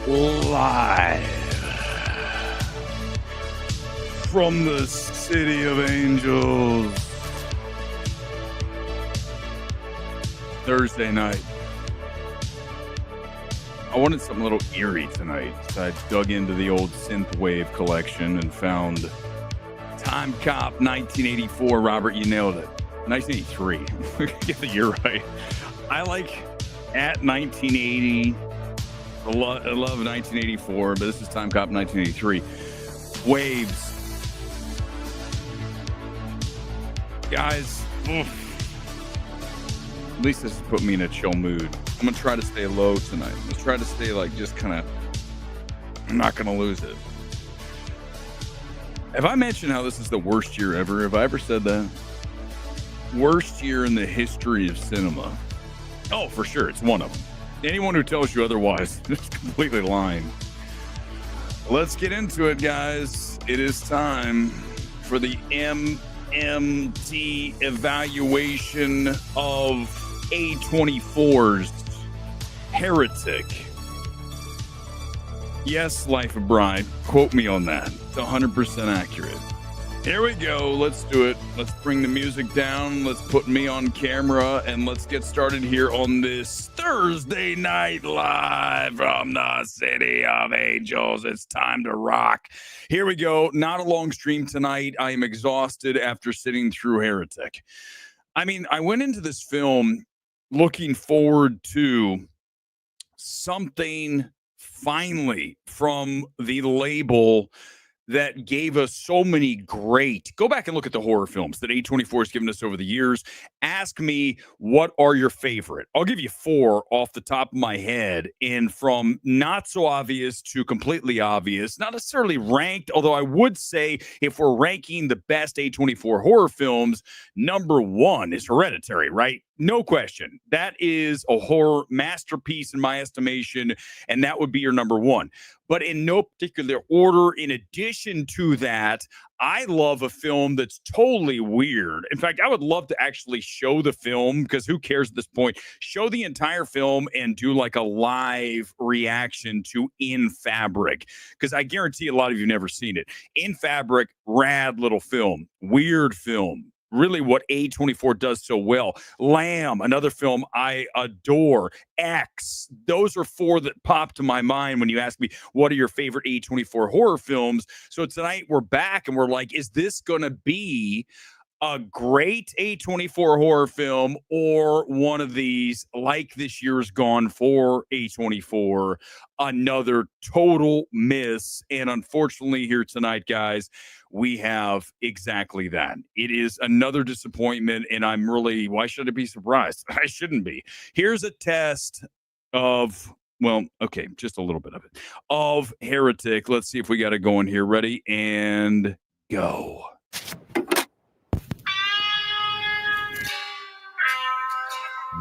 Live from the City of Angels, Thursday night. I wanted something a little eerie tonight, so I dug into the old synthwave collection and found Time Cop 1984. Robert, you nailed it. 1983. Get the year right. I like at 1980. I love 1984, but this is Time Cop 1983. Waves. Guys, at least this has put me in a chill mood. I'm going to try to stay low tonight. Let's try to stay like just kind of, I'm not going to lose it. Have I mentioned how this is the worst year ever? Have I ever said that? Worst year in the history of cinema. Oh, for sure. It's one of them. Anyone who tells you otherwise is completely lying. Let's get into it, guys. It is time for the MMT evaluation of A24's Heretic. Yes, Life of Bride. Quote me on that. It's 100% accurate. Here we go. Let's do it. Let's bring the music down. Let's put me on camera and let's get started here on this Thursday night live from the City of Angels. It's time to rock. Here we go. Not a long stream tonight. I am exhausted after sitting through Heretic. I mean, I went into this film looking forward to something finally from the label that gave us so many great. Go back and look at the horror films that A24 has given us over the years. Ask me, what are your favorite? I'll give you 4 off the top of my head, and from not so obvious to completely obvious, not necessarily ranked, although I would say if we're ranking the best A24 horror films, number 1 is Hereditary, right? No question. That is a horror masterpiece in my estimation, and that would be your number 1. But in no particular order, in addition to that, I love a film that's totally weird. In fact, I would love to actually show the film, because who cares at this point? Show the entire film and do like a live reaction to In Fabric, because I guarantee a lot of you have never seen it. In Fabric, rad little film, weird film. Really what A24 does so well. Lamb, another film I adore. X, those are 4 that pop to my mind when you ask me, what are your favorite A24 horror films? So tonight we're back and we're like, is this going to be a great A24 horror film or one of these, like this year's gone for A24, another total miss? And unfortunately here tonight, guys, we have exactly that. It is another disappointment, and I'm really, why should I be surprised? I shouldn't be. Here's a test of, well, okay, just a little bit of it, of Heretic. Let's see if we got it going here. Ready and go.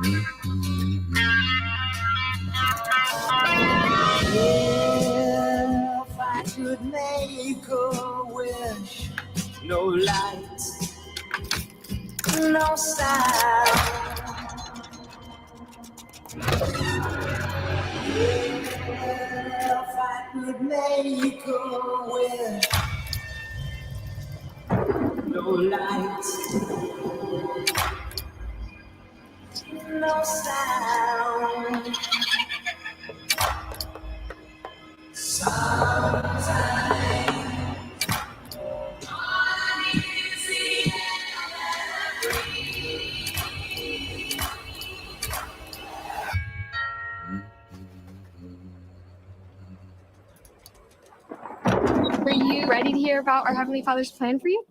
If I could make a wish, no light, no sound. If I could make a wish, no light, no sound. Sometimes one is the Are you ready to hear about our Heavenly Father's plan for you?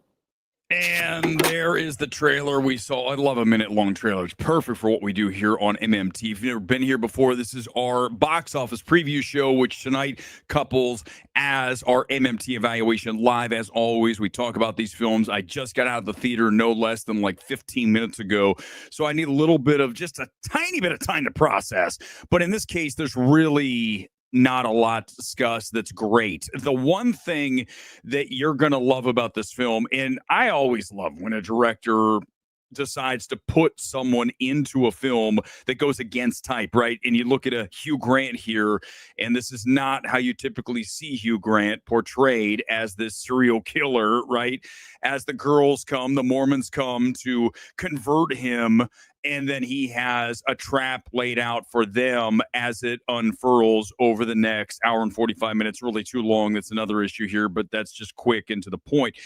And there is the trailer we saw. I love a minute-long trailer. It's perfect for what we do here on MMT. If you've never been here before, this is our box office preview show, which tonight couples as our MMT evaluation live. As always, we talk about these films. I just got out of the theater no less than like 15 minutes ago, so I need a little bit of just a tiny bit of time to process. But in this case, there's really not a lot to discuss. That's great. The one thing that you're going to love about this film, and I always love when a director decides to put someone into a film that goes against type, right? And you look at a Hugh Grant here, and this is not how you typically see Hugh Grant portrayed as this serial killer, right? As the girls come, the Mormons come to convert him, and then he has a trap laid out for them as it unfurls over the next hour and 45 minutes. Really too long. That's another issue here, but that's just quick and to the point.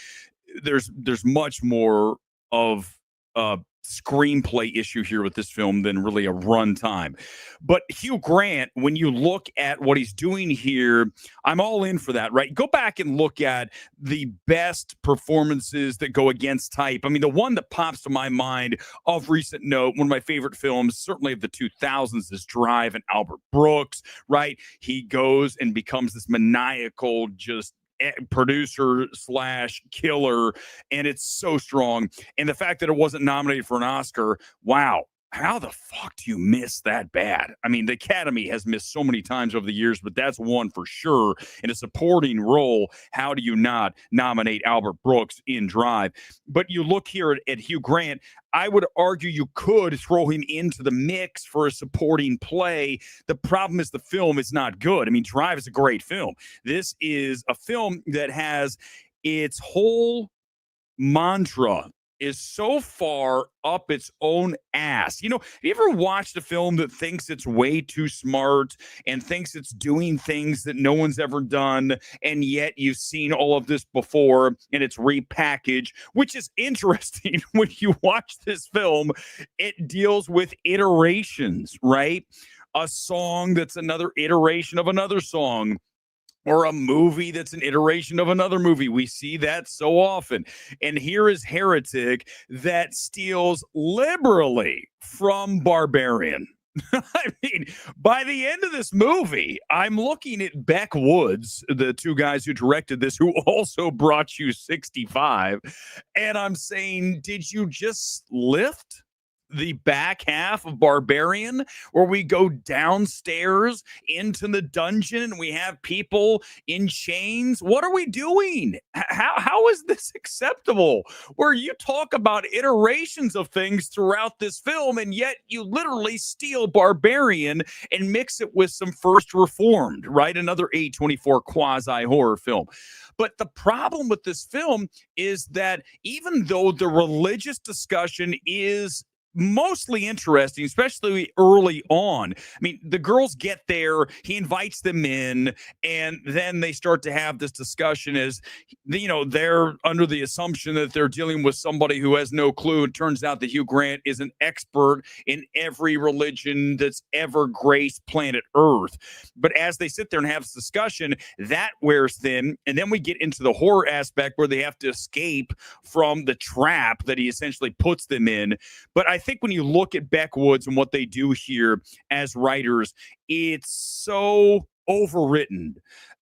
There's much more of a screenplay issue here with this film than really a runtime. But Hugh Grant, when you look at what he's doing here, I'm all in for that, right? Go back and look at the best performances that go against type. I mean, the one that pops to my mind of recent note, one of my favorite films, certainly of the 2000s, is Drive and Albert Brooks, right? He goes and becomes this maniacal, just producer slash killer, and it's so strong. And the fact that it wasn't nominated for an Oscar, wow, how the fuck do you miss that bad? I mean, the Academy has missed so many times over the years, but that's one for sure. In a supporting role, how do you not nominate Albert Brooks in Drive? But you look here at Hugh Grant, I would argue you could throw him into the mix for a supporting play. The problem is the film is not good. I mean, Drive is a great film. This is a film that has its whole mantra is so far up its own ass. You know, have you ever watched a film that thinks it's way too smart and thinks it's doing things that no one's ever done, and yet you've seen all of this before and it's repackaged, which is interesting. When you watch this film, it deals with iterations, right? A song that's another iteration of another song, or a movie that's an iteration of another movie. We see that so often. And here is Heretic that steals liberally from Barbarian. I mean, by the end of this movie, I'm looking at Beck Woods, the two guys who directed this, who also brought you 65, and I'm saying, did you just lift the back half of Barbarian, where we go downstairs into the dungeon and we have people in chains? What are we doing? How is this acceptable? Where you talk about iterations of things throughout this film, and yet you literally steal Barbarian and mix it with some First Reformed, right? Another A24 quasi horror film. But the problem with this film is that even though the religious discussion is mostly interesting, especially early on. I mean, the girls get there, he invites them in, and then they start to have this discussion as, you know, they're under the assumption that they're dealing with somebody who has no clue. It turns out that Hugh Grant is an expert in every religion that's ever graced planet Earth. But as they sit there and have this discussion, that wears thin, and then we get into the horror aspect where they have to escape from the trap that he essentially puts them in. But I think when you look at Beck Woods and what they do here as writers, it's so overwritten.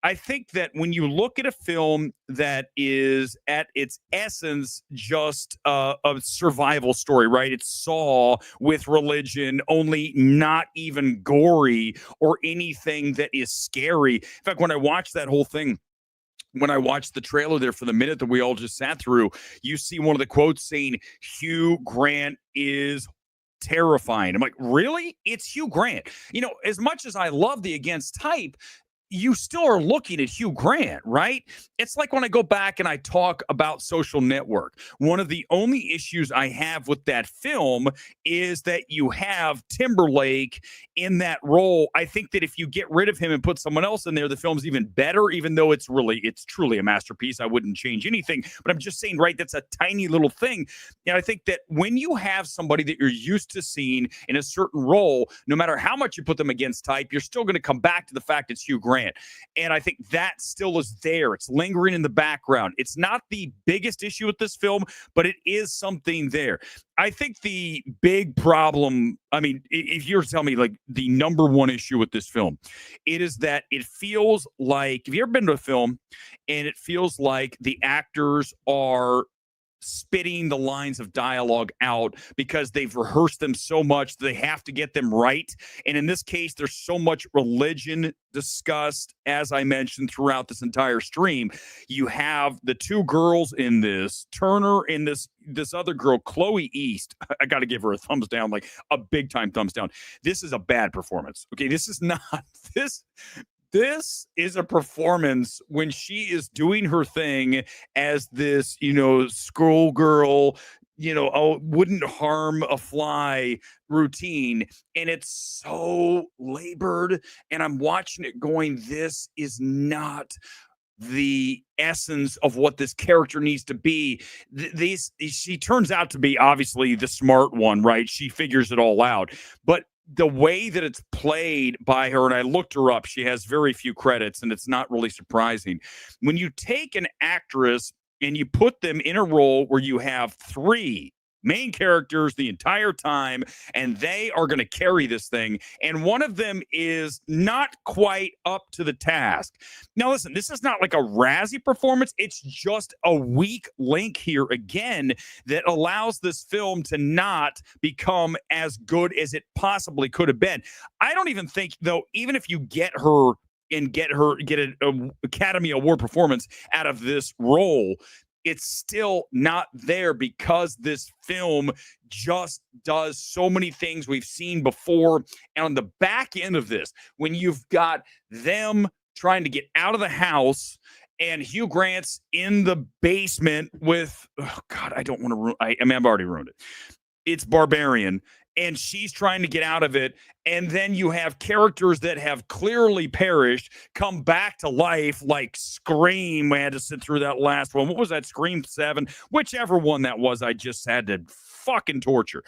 I think that when you look at a film that is at its essence just a survival story, right? It's Saw with religion, only not even gory or anything that is scary. In fact, when I watched that whole thing, when I watched the trailer there for the minute that we all just sat through, you see one of the quotes saying, Hugh Grant is terrifying. I'm like, really? It's Hugh Grant. You know, as much as I love the Against Type, you still are looking at Hugh Grant, right? It's like when I go back and I talk about Social Network. One of the only issues I have with that film is that you have Timberlake in that role. I think that if you get rid of him and put someone else in there, the film's even better, even though it's truly a masterpiece. I wouldn't change anything, but I'm just saying, right, that's a tiny little thing. And I think that when you have somebody that you're used to seeing in a certain role, no matter how much you put them against type, you're still going to come back to the fact it's Hugh Grant. Grant. And I think that still is there. It's lingering in the background. It's not the biggest issue with this film, but it is something there. I think the big problem, I mean, if you're telling me like the number one issue with this film, it is that it feels like, have you ever been to a film and it feels like the actors are spitting the lines of dialogue out because they've rehearsed them so much they have to get them right. And in this case, there's so much religion discussed, as I mentioned, throughout this entire stream. You have the two girls in this, Turner and this other girl, Chloe East. I got to give her a thumbs down, like a big time thumbs down. This is a bad performance. Okay, this is not this. This is a performance when she is doing her thing as this, schoolgirl, wouldn't harm a fly routine. And it's so labored. And I'm watching it going, this is not the essence of what this character needs to be. She turns out to be obviously the smart one, right? She figures it all out. But the way that it's played by her, and I looked her up, she has very few credits, and it's not really surprising. When you take an actress and you put them in a role where you have three main characters the entire time, and they are going to carry this thing, and one of them is not quite up to the task. Now, listen, this is not like a Razzie performance. It's just a weak link here again that allows this film to not become as good as it possibly could have been. I don't even think, though, even if you get her and get an Academy Award performance out of this role, it's still not there because this film just does so many things we've seen before. And on the back end of this, when you've got them trying to get out of the house and Hugh Grant's in the basement with, oh God, I don't want to ruin, I've already ruined it. It's Barbarian. And she's trying to get out of it. And then you have characters that have clearly perished come back to life, like Scream. We had to sit through that last one. What was that? Scream 7? Whichever one that was, I just had to fucking torture.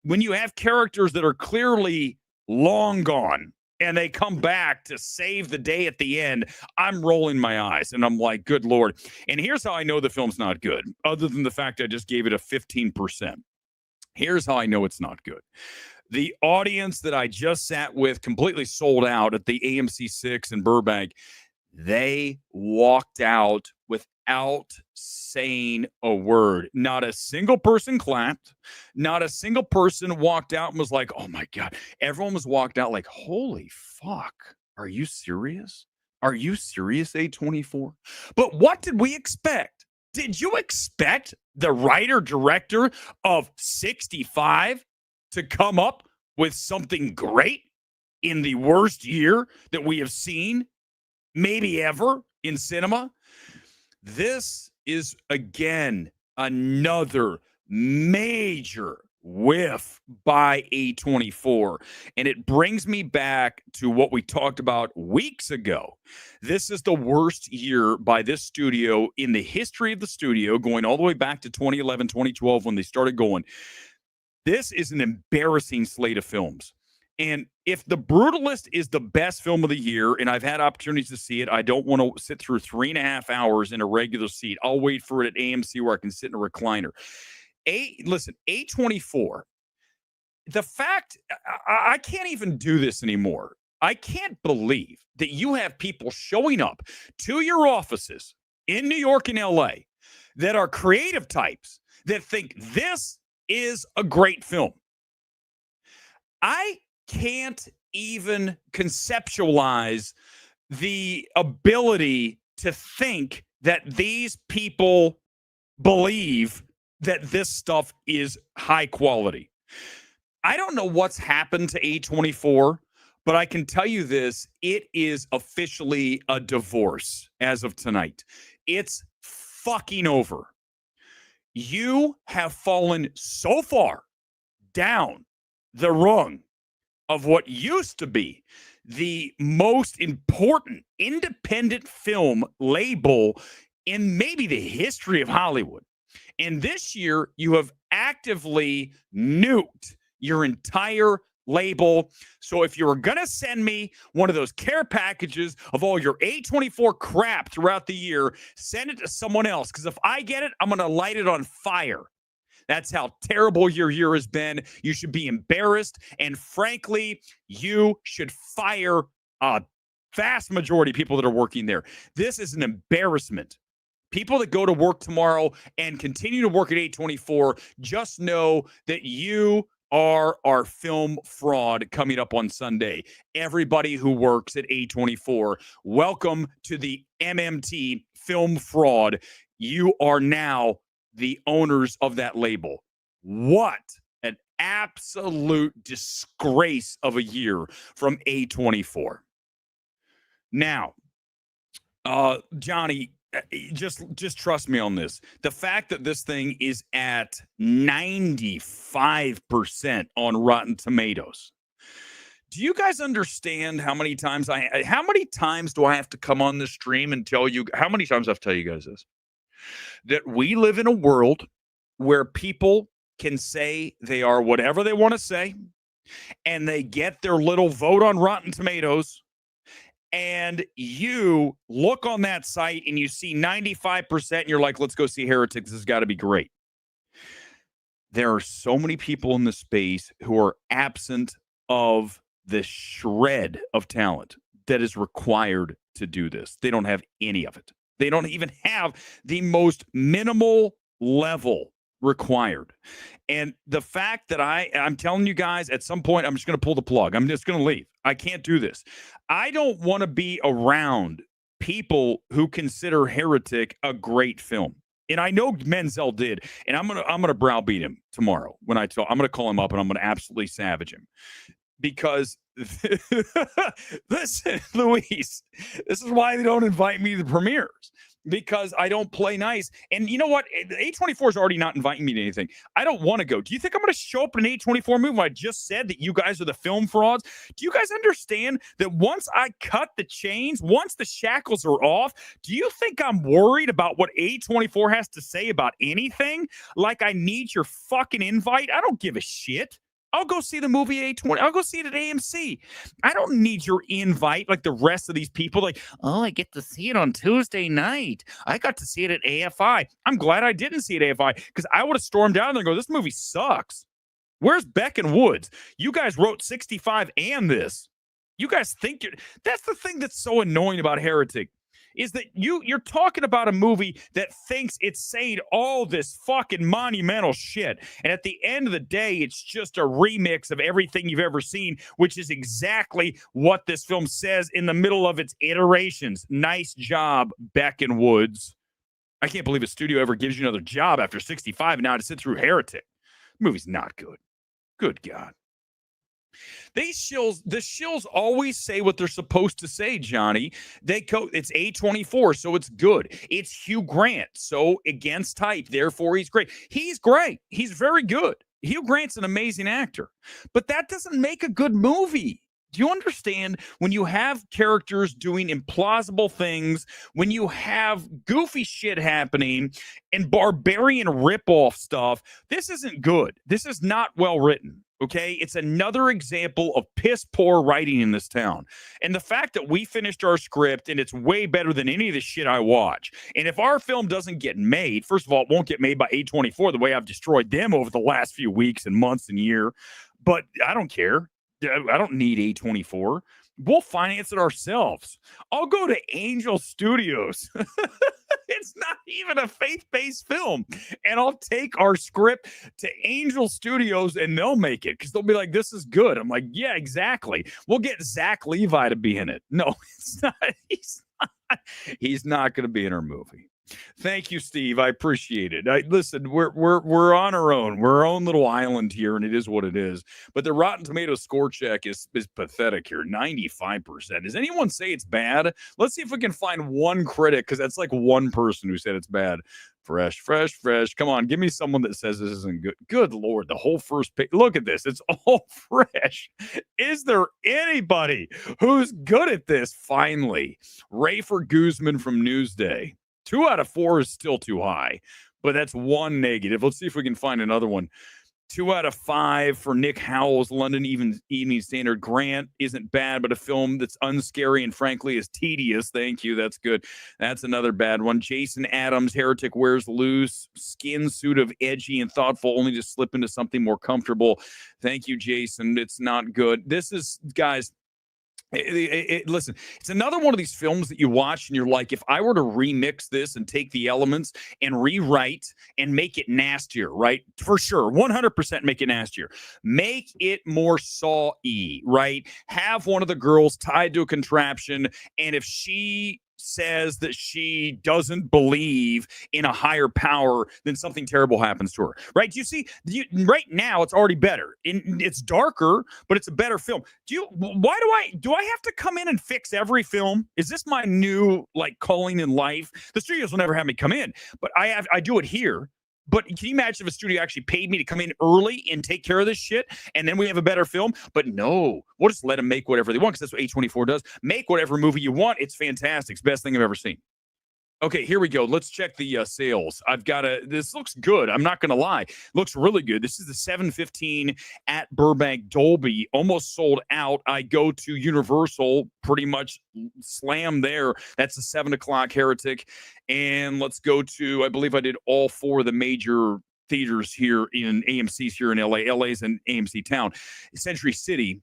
When you have characters that are clearly long gone and they come back to save the day at the end, I'm rolling my eyes and I'm like, good Lord. And here's how I know the film's not good, other than the fact I just gave it a 15%. Here's how I know it's not good. The audience that I just sat with, completely sold out at the AMC 6 in Burbank, they walked out without saying a word. Not a single person clapped. Not a single person walked out and was like, oh my God. Everyone was walked out like, holy fuck. Are you serious? Are you serious, A24? But what did we expect? Did you expect the writer-director of 65 to come up with something great in the worst year that we have seen, maybe ever, in cinema? This is, again, another major whiff by A24. And it brings me back to what we talked about weeks ago. This is the worst year by this studio in the history of the studio, going all the way back to 2011, 2012 when they started going. This is an embarrassing slate of films. And if The Brutalist is the best film of the year, and I've had opportunities to see it, I don't want to sit through 3.5 hours in a regular seat. I'll wait for it at AMC where I can sit in a recliner. Listen, A24, the fact, I can't even do this anymore. I can't believe that you have people showing up to your offices in New York and LA that are creative types that think this is a great film. I can't even conceptualize the ability to think that these people believe that this stuff is high quality. I don't know what's happened to A24, but I can tell you this, it is officially a divorce as of tonight. It's fucking over. You have fallen so far down the rung of what used to be the most important independent film label in maybe the history of Hollywood. And this year, you have actively nuked your entire label. So if you were going to send me one of those care packages of all your A24 crap throughout the year, send it to someone else. Because if I get it, I'm going to light it on fire. That's how terrible your year has been. You should be embarrassed. And frankly, you should fire a vast majority of people that are working there. This is an embarrassment. People that go to work tomorrow and continue to work at A24, just know that you are our film fraud coming up on Sunday. Everybody who works at A24, welcome to the MMT film fraud. You are now the owners of that label. What an absolute disgrace of a year from A24. Now, Johnny, just trust me on this. The fact that this thing is at 95% on Rotten Tomatoes. Do you guys understand how many times do I have to come on this stream and tell you, how many times I have to tell you guys this? That we live in a world where people can say they are whatever they want to say, and they get their little vote on Rotten Tomatoes, and you look on that site and you see 95%, and you're like, let's go see Heretic. This has got to be great. There are so many people in this space who are absent of the shred of talent that is required to do this. They don't have any of it. They don't even have the most minimal level required. And the fact that I'm telling you guys, at some point, I'm just going to pull the plug. I'm just going to leave. I can't do this. I don't want to be around people who consider Heretic a great film. And I know Menzel did. And I'm gonna browbeat him tomorrow when I'm gonna call him up and I'm gonna absolutely savage him. Because listen, Luis, this is why they don't invite me to the premieres, because I don't play nice. And you know what? A24 is already not inviting me to anything. I don't want to go. Do you think I'm going to show up in an A24 movie when I just said that you guys are the film frauds? Do you guys understand that once I cut the chains, once the shackles are off, do you think I'm worried about what A24 has to say about anything? Like I need your fucking invite? I don't give a shit. I'll go see the movie A20. I'll go see it at AMC. I don't need your invite like the rest of these people. Like, oh, I get to see it on Tuesday night. I got to see it at AFI. I'm glad I didn't see it at AFI because I would have stormed down there and go, this movie sucks. Where's Beck and Woods? You guys wrote 65 and this. You guys think that's the thing that's so annoying about Heretic. Is that you're talking about a movie that thinks it's saying all this fucking monumental shit. And at the end of the day, it's just a remix of everything you've ever seen, which is exactly what this film says in the middle of its iterations. Nice job, Beck and Woods. I can't believe a studio ever gives you another job after 65 and now to sit through Heretic. The movie's not good. Good God. The shills always say what they're supposed to say, Johnny. It's A24, so it's good. It's Hugh Grant, so against type, therefore he's great. He's great. He's very good. Hugh Grant's an amazing actor, but that doesn't make a good movie. Do you understand when you have characters doing implausible things, when you have goofy shit happening and barbarian ripoff stuff? This isn't good. This is not well written. Okay, it's another example of piss poor writing in this town. And the fact that we finished our script and it's way better than any of the shit I watch. And if our film doesn't get made, first of all, it won't get made by A24 the way I've destroyed them over the last few weeks and months and year. But I don't care. I don't need A24. We'll finance it ourselves. I'll go to Angel Studios. It's not even a faith-based film. And I'll take our script to Angel Studios and they'll make it because they'll be like, this is good. I'm like, yeah, exactly. We'll get Zach Levi to be in it. No, it's not. He's not going to be in our movie. Thank you, Steve. I appreciate it. Listen, we're on our own. We're our own little island here, and it is what it is. But the Rotten Tomatoes score check is pathetic here. 95%. Does anyone say it's bad? Let's see if we can find one critic, because that's like one person who said it's bad. Fresh. Come on, give me someone that says this isn't good. Good Lord, the whole first page. Look at this. It's all fresh. Is there anybody who's good at this? Finally, Rafer Guzman from Newsday. 2 out of 4 is still too high, but that's one negative. Let's see if we can find another one. 2 out of 5 for Nick Howell's London Evening Standard. Grant isn't bad, but a film that's unscary and frankly is tedious. Thank you. That's good. That's another bad one. Jason Adams, Heretic wears loose skin suit of edgy and thoughtful, only to slip into something more comfortable. Thank you, Jason. It's not good. This is, guys, listen, it's another one of these films that you watch and you're like, if I were to remix this and take the elements and rewrite and make it nastier, right? For sure, 100% make it nastier. Make it more Saw-y, right? Have one of the girls tied to a contraption, and if she says that she doesn't believe in a higher power, then something terrible happens to her, right? Do you see? Right now, it's already better. It's darker, but it's a better film. Why do I have to come in and fix every film? Is this my new calling in life? The studios will never have me come in, but I do it here. But can you imagine if a studio actually paid me to come in early and take care of this shit, and then we have a better film? But no, we'll just let them make whatever they want, because that's what A24 does. Make whatever movie you want. It's fantastic. It's the best thing I've ever seen. Okay, here we go. Let's check the sales. This looks good. I'm not going to lie. Looks really good. This is the 715 at Burbank Dolby. Almost sold out. I go to Universal, pretty much slam there. That's the 7 o'clock Heretic. And let's go to, I believe I did all 4 of the major theaters here in AMC's here in LA. LA's an AMC town. Century City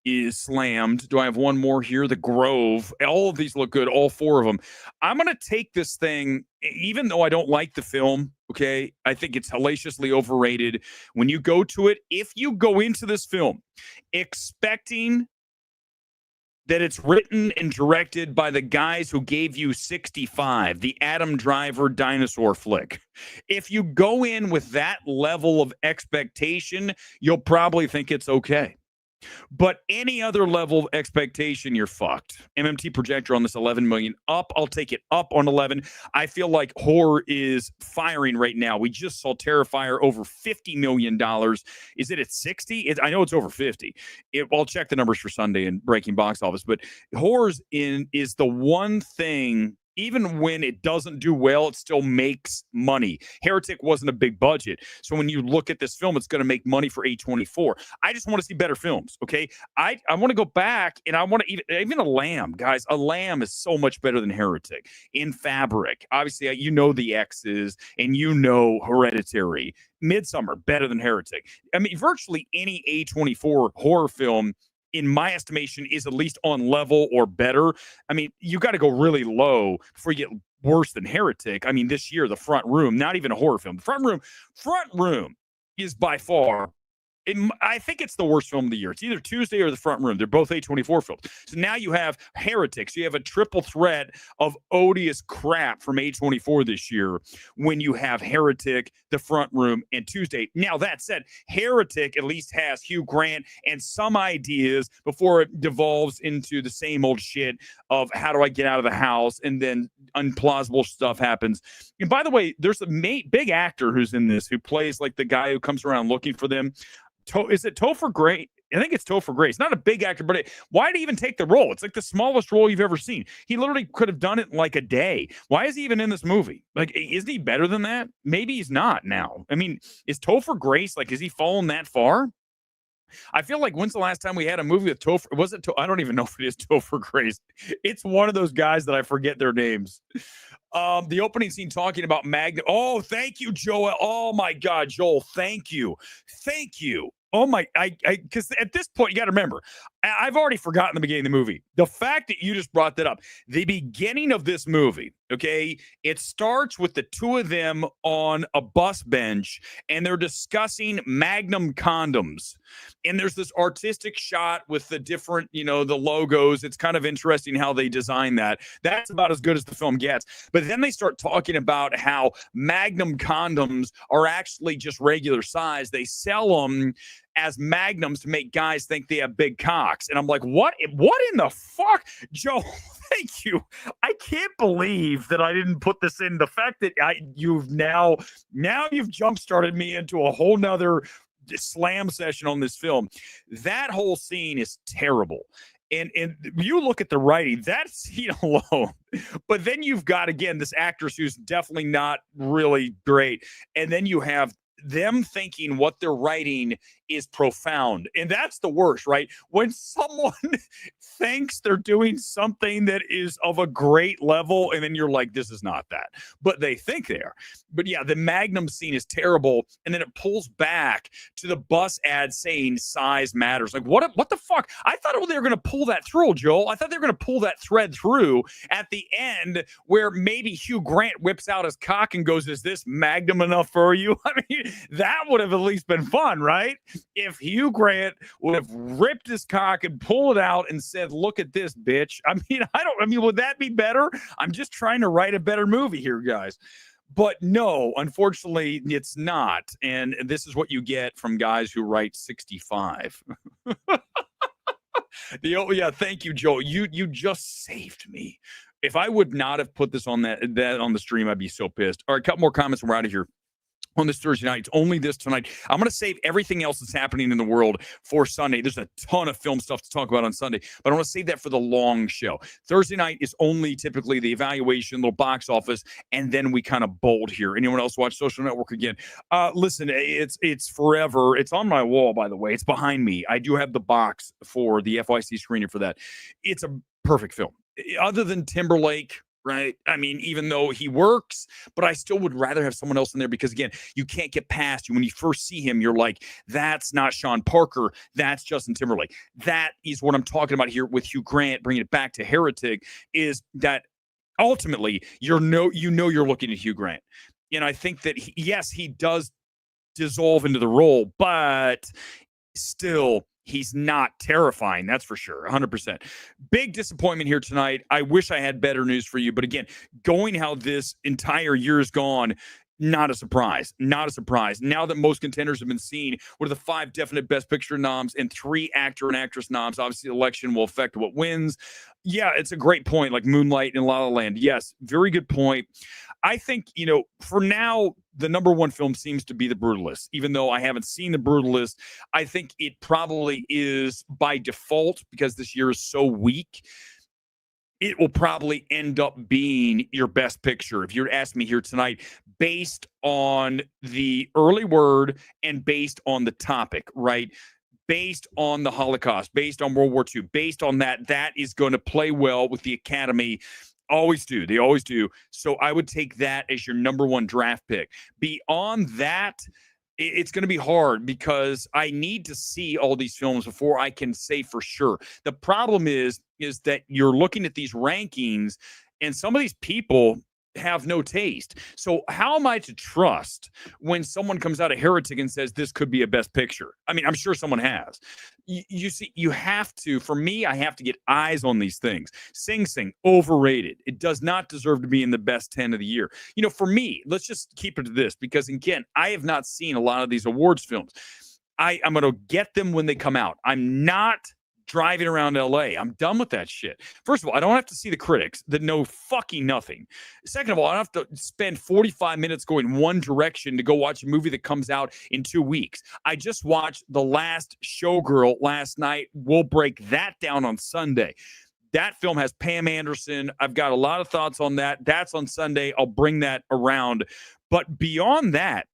is slammed. Do I have one more here? The Grove. All of these look good, all 4 of them. I'm going to take this thing, even though I don't like the film, okay? I think it's hellaciously overrated. When you go to it, if you go into this film expecting that it's written and directed by the guys who gave you 65, the Adam Driver dinosaur flick. If you go in with that level of expectation, you'll probably think it's okay. But any other level of expectation, you're fucked. MMT projector on this 11 million up. I'll take it up on 11. I feel like horror is firing right now. We just saw Terrifier over $50 million. Is it at 60? I know it's over 50. I'll check the numbers for Sunday and breaking box office. But horror's is the one thing. Even when it doesn't do well, it still makes money. Heretic wasn't a big budget. So when you look at this film, it's going to make money for A24. I just want to see better films, okay? I want to go back, and I want to even a Lamb, guys. A Lamb is so much better than Heretic. In fabric, obviously, you know the X's, and you know Hereditary. Midsummer, better than Heretic. I mean, virtually any A24 horror film, in my estimation, is at least on level or better. I mean, you got to go really low before you get worse than Heretic. I mean, this year, The Front Room, not even a horror film. Front Room is by far, I think it's the worst film of the year. It's either Tuesday or The Front Room. They're both A24 films. So now you have Heretic. So you have a triple threat of odious crap from A24 this year when you have Heretic, The Front Room, and Tuesday. Now, that said, Heretic at least has Hugh Grant and some ideas before it devolves into the same old shit of how do I get out of the house, and then unplausible stuff happens. And by the way, there's a big actor who's in this who plays like the guy who comes around looking for them. Is it Topher Grace? I think it's Topher Grace. Not a big actor, but why did he even take the role? It's like the smallest role you've ever seen. He literally could have done it in like a day. Why is he even in this movie? Like, isn't he better than that? Maybe he's not now. I mean, is Topher Grace, is he fallen that far? I feel like when's the last time we had a movie with Topher? Was it? I don't even know if it is Topher Grace. It's one of those guys that I forget their names. The opening scene talking about Magnum. Oh, thank you, Joel. Oh my God, Joel. Thank you. Oh my, because at this point, you got to remember, I've already forgotten the beginning of the movie. The fact that you just brought that up, the beginning of this movie, okay, it starts with the 2 of them on a bus bench, and they're discussing Magnum condoms. And there's this artistic shot with the different, the logos. It's kind of interesting how they design that. That's about as good as the film gets. But then they start talking about how Magnum condoms are actually just regular size. They sell them as magnums to make guys think they have big cocks. And I'm like, what in the fuck? Joe, thank you. I can't believe that I didn't put this in. The fact that you've now you've jump-started me into a whole nother slam session on this film. That whole scene is terrible. And you look at the writing, that scene alone. But then you've got, again, this actress who's definitely not really great. And then you have them thinking what they're writing is profound. And that's the worst, right? When someone thinks they're doing something that is of a great level, and then you're like, this is not that. But they think they are. But yeah, the Magnum scene is terrible. And then it pulls back to the bus ad saying size matters. Like, what the fuck? I thought they were going to pull that through, Joel. I thought they were going to pull that thread through at the end where maybe Hugh Grant whips out his cock and goes, is this Magnum enough for you? I mean, that would have at least been fun, right? If Hugh Grant would have ripped his cock and pulled it out and said, look at this, bitch. I mean, would that be better? I'm just trying to write a better movie here, guys. But no, unfortunately, it's not. And this is what you get from guys who write 65. Yeah, thank you, Joel. You just saved me. If I would not have put this on that on the stream, I'd be so pissed. All right, a couple more comments and we're out of here. On this Thursday night. It's only this tonight. I'm going to save everything else that's happening in the world for Sunday. There's a ton of film stuff to talk about on Sunday, but I want to save that for the long show. Thursday night is only typically the evaluation, little box office, and then we kind of bold here. Anyone else watch Social Network again? Listen, it's forever. It's on my wall, by the way. It's behind me. I do have the box for the FYC screening for that. It's a perfect film. Other than Timberlake, right? I mean, even though he works, but I still would rather have someone else in there because, again, you can't get past when you first see him, you're like, that's not Sean Parker. That's Justin Timberlake. That is what I'm talking about here with Hugh Grant, bringing it back to Heretic, is that ultimately you're looking at Hugh Grant. And I think that, yes, he does dissolve into the role, but still, he's not terrifying, that's for sure, 100%. Big disappointment here tonight. I wish I had better news for you. But again, going how this entire year is gone, not a surprise. Not a surprise. Now that most contenders have been seen, what are the 5 definite Best Picture noms and 3 actor and actress noms? Obviously, the election will affect what wins. Yeah, it's a great point, like Moonlight and La La Land. Yes, very good point. I think, for now, the number one film seems to be The Brutalist. Even though I haven't seen The Brutalist, I think it probably is by default because this year is so weak. It will probably end up being your best picture. If you were to ask me here tonight, based on the early word and based on the topic, right? Based on the Holocaust, based on World War II, based on that is going to play well with the Academy. Always do. They always do. So I would take that as your number one draft pick. Beyond that, it's going to be hard because I need to see all these films before I can say for sure. The problem is that you're looking at these rankings and some of these people have no taste. So how am I to trust when someone comes out of Heretic and says this could be a best picture? I mean, I'm sure someone has. You see, you have to, for me, I have to get eyes on these things. Sing Sing, overrated. It does not deserve to be in the best 10 of the year. For me, let's just keep it to this because, again, I have not seen a lot of these awards films. I'm going to get them when they come out. I'm not driving around LA. I'm done with that shit. First of all, I don't have to see the critics that know fucking nothing. Second of all, I don't have to spend 45 minutes going one direction to go watch a movie that comes out in 2 weeks. I just watched The Last Showgirl last night. We'll break that down on Sunday. That film has Pam Anderson. I've got a lot of thoughts on that. That's on Sunday. I'll bring that around. But beyond that,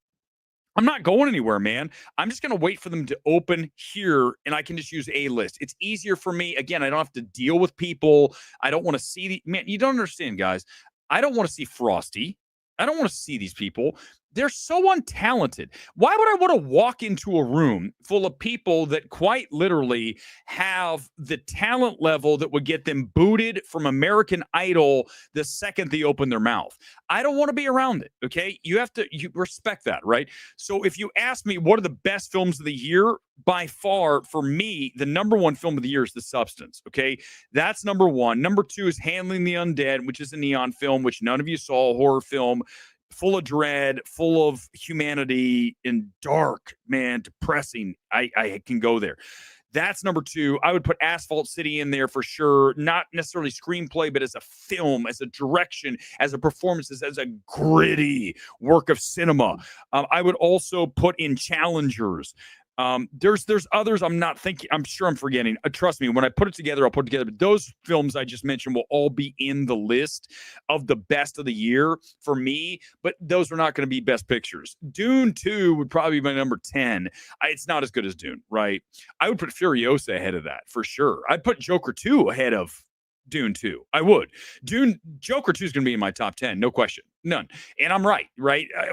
I'm not going anywhere, man. I'm just going to wait for them to open here, and I can just use A-list. It's easier for me. Again, I don't have to deal with people. I don't want to see man, you don't understand, guys. I don't want to see Frosty. I don't want to see these people. They're so untalented. Why would I want to walk into a room full of people that quite literally have the talent level that would get them booted from American Idol the second they open their mouth? I don't want to be around it, okay? You respect that, right? So if you ask me what are the best films of the year, by far, for me, the number one film of the year is The Substance, okay? That's number one. Number 2 is Handling the Undead, which is a neon film, which none of you saw, a horror film, full of dread, full of humanity, and dark, man, depressing. I can go there. That's number 2. I would put Asphalt City in there for sure. Not necessarily screenplay, but as a film, as a direction, as a performance, as a gritty work of cinema. I would also put in Challengers. There's others I'm not thinking. I'm sure I'm forgetting. Trust me, when I put it together, I'll put it together. But those films I just mentioned will all be in the list of the best of the year for me. But those are not going to be best pictures. Dune 2 would probably be my number 10. It's not as good as Dune, right? I would put Furiosa ahead of that for sure. I'd put Joker 2 ahead of Dune 2. I would. Joker 2 is going to be in my top 10, no question, none. And I'm right?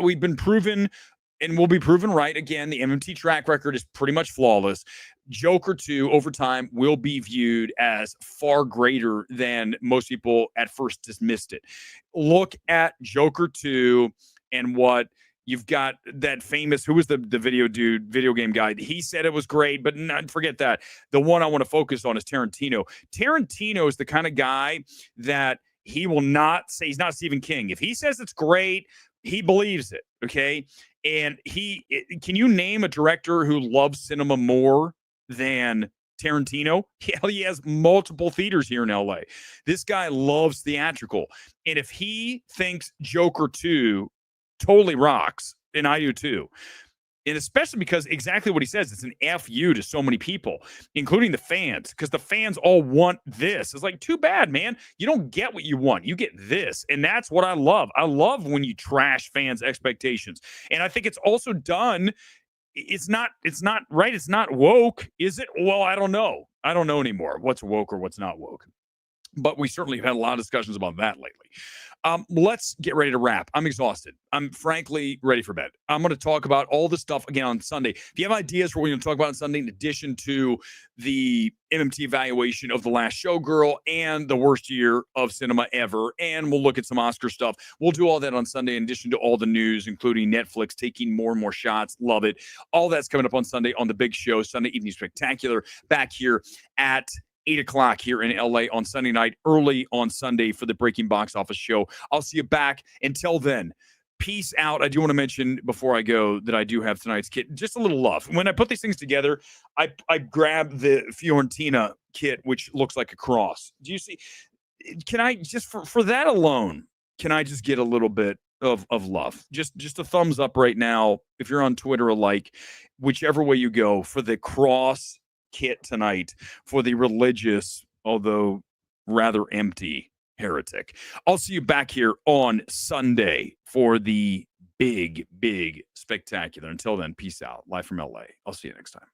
We've been proven. And we'll be proven right again. The MMT track record is pretty much flawless. Joker 2 over time will be viewed as far greater than most people at first dismissed it. Look at Joker 2 and what you've got. That famous, who was the video game guy? He said it was great, but forget that. The one I want to focus on is Tarantino. Tarantino is the kind of guy that he will not say, he's not Stephen King. If he says it's great, he believes it, okay? And can you name a director who loves cinema more than Tarantino? Hell, he has multiple theaters here in LA. This guy loves theatrical. And if he thinks Joker 2 totally rocks, and I do too, and especially because exactly what he says, it's an FU to so many people, including the fans, because the fans all want this. It's like, too bad, man. You don't get what you want. You get this. And that's what I love. I love when you trash fans' expectations. And I think it's also done. It's not right. It's not woke, is it? Well, I don't know. I don't know anymore what's woke or what's not woke. But we certainly have had a lot of discussions about that lately. Let's get ready to wrap. I'm exhausted. I'm frankly ready for bed. I'm going to talk about all this stuff again on Sunday. If you have ideas for what we're going to talk about on Sunday, in addition to the MMT evaluation of The Last Showgirl and the worst year of cinema ever, and we'll look at some Oscar stuff. We'll do all that on Sunday, in addition to all the news, including Netflix taking more and more shots. Love it. All that's coming up on Sunday on The Big Show, Sunday Evening Spectacular, back here at 8 o'clock here in LA on Sunday night, early on Sunday for the Breaking Box Office show. I'll see you back. Until then, peace out. I do want to mention before I go that I do have tonight's kit. Just a little love. When I put these things together, I grab the Fiorentina kit, which looks like a cross. Do you see? Can I just, for that alone, can I just get a little bit of love? Just a thumbs up right now. If you're on Twitter or like, whichever way you go, for the cross kit tonight, for the religious, although rather empty, Heretic. I'll see you back here on Sunday for the big spectacular. Until then, peace out. Live from LA. I'll see you next time.